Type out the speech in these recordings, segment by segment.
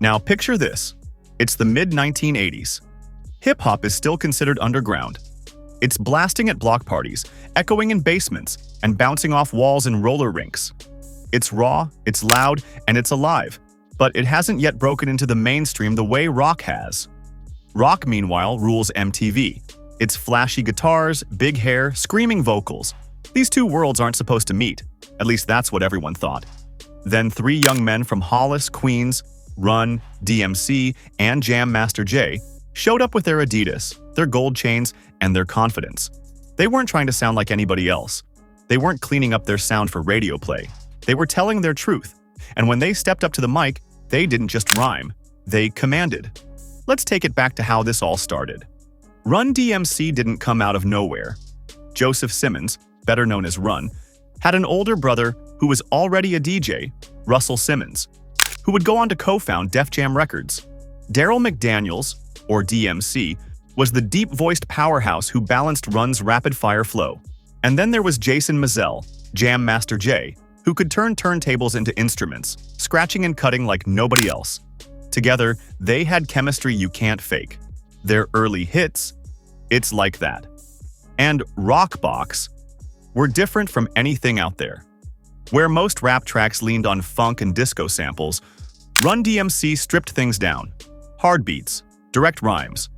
Now picture this. It's the mid-1980s. Hip-hop is still considered underground. It's blasting at block parties, echoing in basements, and bouncing off walls in roller rinks. It's raw, it's loud, and it's alive, but it hasn't yet broken into the mainstream the way rock has. Rock, meanwhile, rules MTV. It's flashy guitars, big hair, screaming vocals. These two worlds aren't supposed to meet. At least that's what everyone thought. Then three young men from Hollis, Queens, Run-DMC, and Jam Master Jay showed up with their Adidas, their gold chains, and their confidence. They weren't trying to sound like anybody else. They weren't cleaning up their sound for radio play. They were telling their truth. And when they stepped up to the mic, they didn't just rhyme. They commanded. Let's take it back to how this all started. Run-DMC didn't come out of nowhere. Joseph Simmons, better known as Run, had an older brother who was already a DJ, Russell Simmons, who would go on to co-found Def Jam Records. Daryl McDaniels, or DMC, was the deep-voiced powerhouse who balanced Run's rapid-fire flow. And then there was Jason Mizell, Jam Master Jay, who could turn turntables into instruments, scratching and cutting like nobody else. Together, they had chemistry you can't fake. Their early hits, It's Like That, and Rockbox were different from anything out there. Where most rap tracks leaned on funk and disco samples, Run-DMC stripped things down. Hard beats, direct rhymes,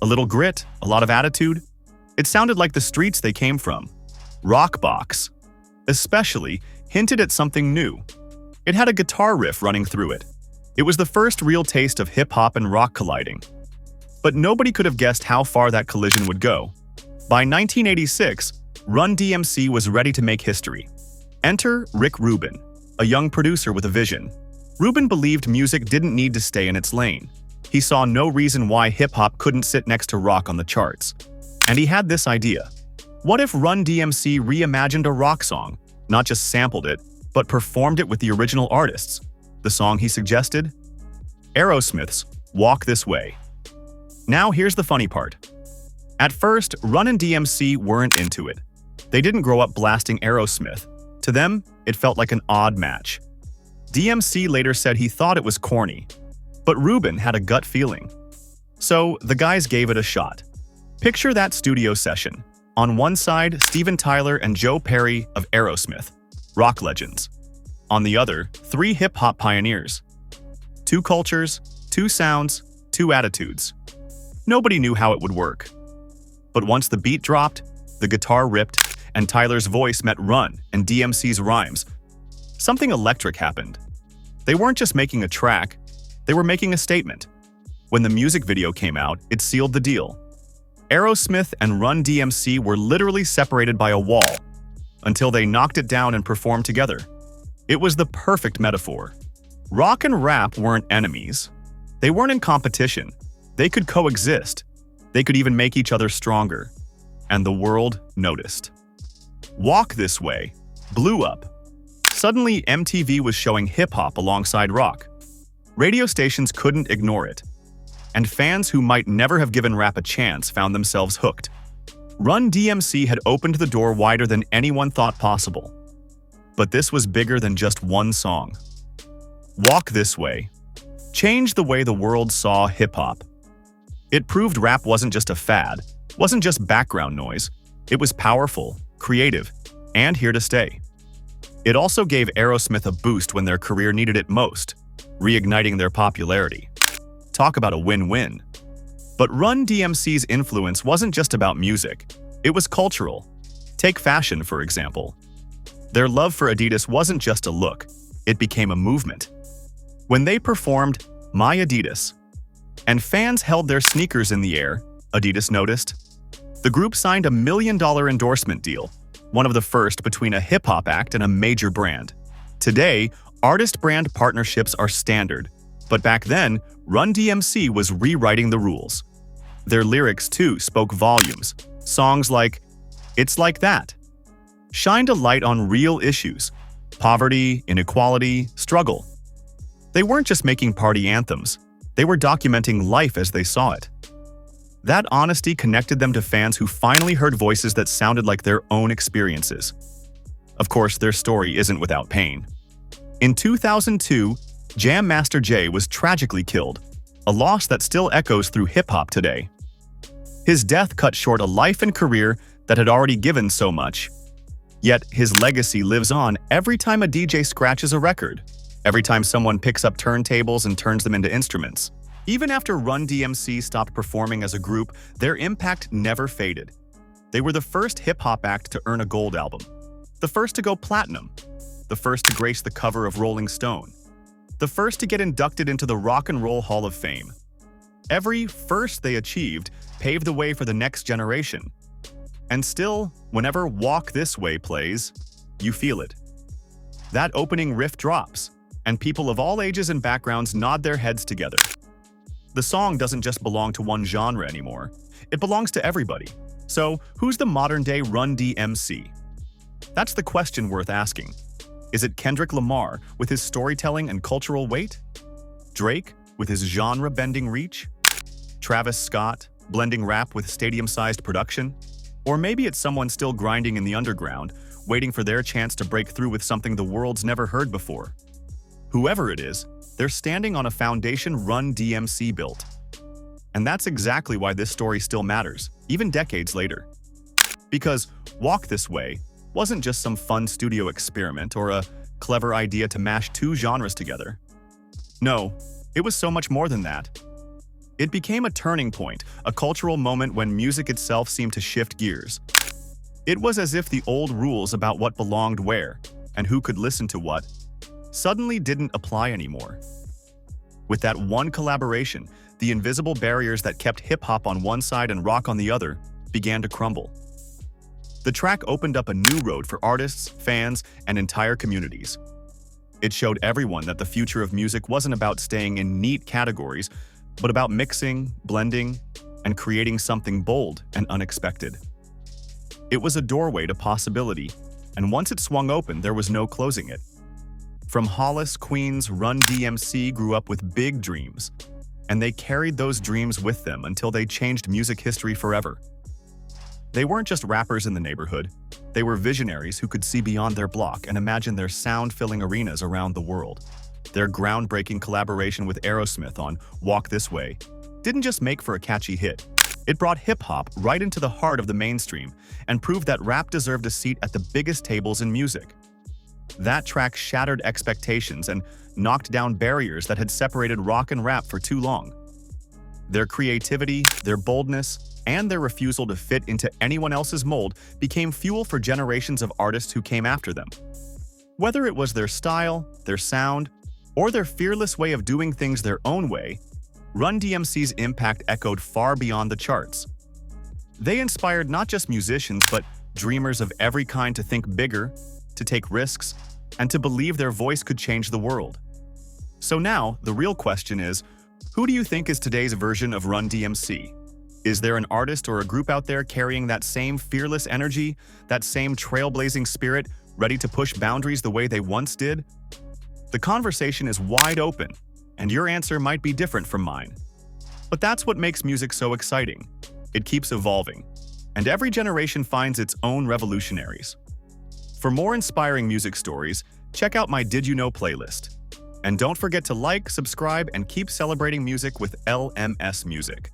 a little grit, a lot of attitude. It sounded like the streets they came from. Rockbox, especially, hinted at something new. It had a guitar riff running through it. It was the first real taste of hip-hop and rock colliding. But nobody could have guessed how far that collision would go. By 1986, Run-DMC was ready to make history. Enter Rick Rubin, a young producer with a vision. Rubin believed music didn't need to stay in its lane. He saw no reason why hip-hop couldn't sit next to rock on the charts. And he had this idea. What if Run-DMC reimagined a rock song, not just sampled it, but performed it with the original artists? The song he suggested? Aerosmith's Walk This Way. Now here's the funny part. At first, Run and DMC weren't into it. They didn't grow up blasting Aerosmith. To them, it felt like an odd match. DMC later said he thought it was corny. But Rubin had a gut feeling. So the guys gave it a shot. Picture that studio session. On one side, Steven Tyler and Joe Perry of Aerosmith, rock legends. On the other, three hip-hop pioneers. Two cultures, two sounds, two attitudes. Nobody knew how it would work. But once the beat dropped, the guitar ripped, and Tyler's voice met Run and DMC's rhymes, something electric happened. They weren't just making a track, they were making a statement. When the music video came out, it sealed the deal. Aerosmith and Run-DMC were literally separated by a wall until they knocked it down and performed together. It was the perfect metaphor. Rock and rap weren't enemies. They weren't in competition. They could coexist. They could even make each other stronger. And the world noticed. Walk This Way blew up. Suddenly, MTV was showing hip-hop alongside rock. Radio stations couldn't ignore it. And fans who might never have given rap a chance found themselves hooked. Run-DMC had opened the door wider than anyone thought possible. But this was bigger than just one song. Walk This Way changed the way the world saw hip-hop. It proved rap wasn't just a fad, wasn't just background noise. It was powerful, creative, and here to stay. It also gave Aerosmith a boost when their career needed it most, reigniting their popularity. Talk about a win-win. But Run-DMC's influence wasn't just about music. It was cultural. Take fashion, for example. Their love for Adidas wasn't just a look. It became a movement. When they performed My Adidas, and fans held their sneakers in the air, Adidas noticed. The group signed a $1 million endorsement deal, one of the first between a hip-hop act and a major brand. Today, artist-brand partnerships are standard, but back then, Run-DMC was rewriting the rules. Their lyrics, too, spoke volumes. Songs like It's Like That shined a light on real issues: poverty, inequality, struggle. They weren't just making party anthems. They were documenting life as they saw it. That honesty connected them to fans who finally heard voices that sounded like their own experiences. Of course, their story isn't without pain. In 2002, Jam Master Jay was tragically killed, a loss that still echoes through hip-hop today. His death cut short a life and career that had already given so much. Yet his legacy lives on every time a DJ scratches a record, every time someone picks up turntables and turns them into instruments. Even after Run-DMC stopped performing as a group, their impact never faded. They were the first hip-hop act to earn a gold album, the first to go platinum, the first to grace the cover of Rolling Stone, the first to get inducted into the Rock and Roll Hall of Fame. Every first they achieved paved the way for the next generation. And still, whenever Walk This Way plays, you feel it. That opening riff drops, and people of all ages and backgrounds nod their heads together. The song doesn't just belong to one genre anymore. It belongs to everybody. So, who's the modern-day Run-DMC? That's the question worth asking. Is it Kendrick Lamar with his storytelling and cultural weight? Drake with his genre-bending reach? Travis Scott blending rap with stadium-sized production? Or maybe it's someone still grinding in the underground, waiting for their chance to break through with something the world's never heard before. Whoever it is, they're standing on a foundation Run-DMC built. And that's exactly why this story still matters, even decades later. Because Walk This Way wasn't just some fun studio experiment or a clever idea to mash two genres together. No, it was so much more than that. It became a turning point, a cultural moment when music itself seemed to shift gears. It was as if the old rules about what belonged where and who could listen to what suddenly didn't apply anymore. With that one collaboration, the invisible barriers that kept hip-hop on one side and rock on the other began to crumble. The track opened up a new road for artists, fans, and entire communities. It showed everyone that the future of music wasn't about staying in neat categories, but about mixing, blending, and creating something bold and unexpected. It was a doorway to possibility, and once it swung open, there was no closing it. From Hollis, Queens, Run-DMC grew up with big dreams, and they carried those dreams with them until they changed music history forever. They weren't just rappers in the neighborhood. They were visionaries who could see beyond their block and imagine their sound-filling arenas around the world. Their groundbreaking collaboration with Aerosmith on Walk This Way didn't just make for a catchy hit. It brought hip-hop right into the heart of the mainstream and proved that rap deserved a seat at the biggest tables in music. That track shattered expectations and knocked down barriers that had separated rock and rap for too long. Their creativity, their boldness, and their refusal to fit into anyone else's mold became fuel for generations of artists who came after them. Whether it was their style, their sound, or their fearless way of doing things their own way, Run-DMC's impact echoed far beyond the charts. They inspired not just musicians, but dreamers of every kind to think bigger, to take risks, and to believe their voice could change the world. So now, the real question is, who do you think is today's version of Run-DMC? Is there an artist or a group out there carrying that same fearless energy, that same trailblazing spirit, ready to push boundaries the way they once did? The conversation is wide open, and your answer might be different from mine. But that's what makes music so exciting. It keeps evolving, and every generation finds its own revolutionaries. For more inspiring music stories, check out my Did You Know playlist. And don't forget to like, subscribe, and keep celebrating music with LMS Music.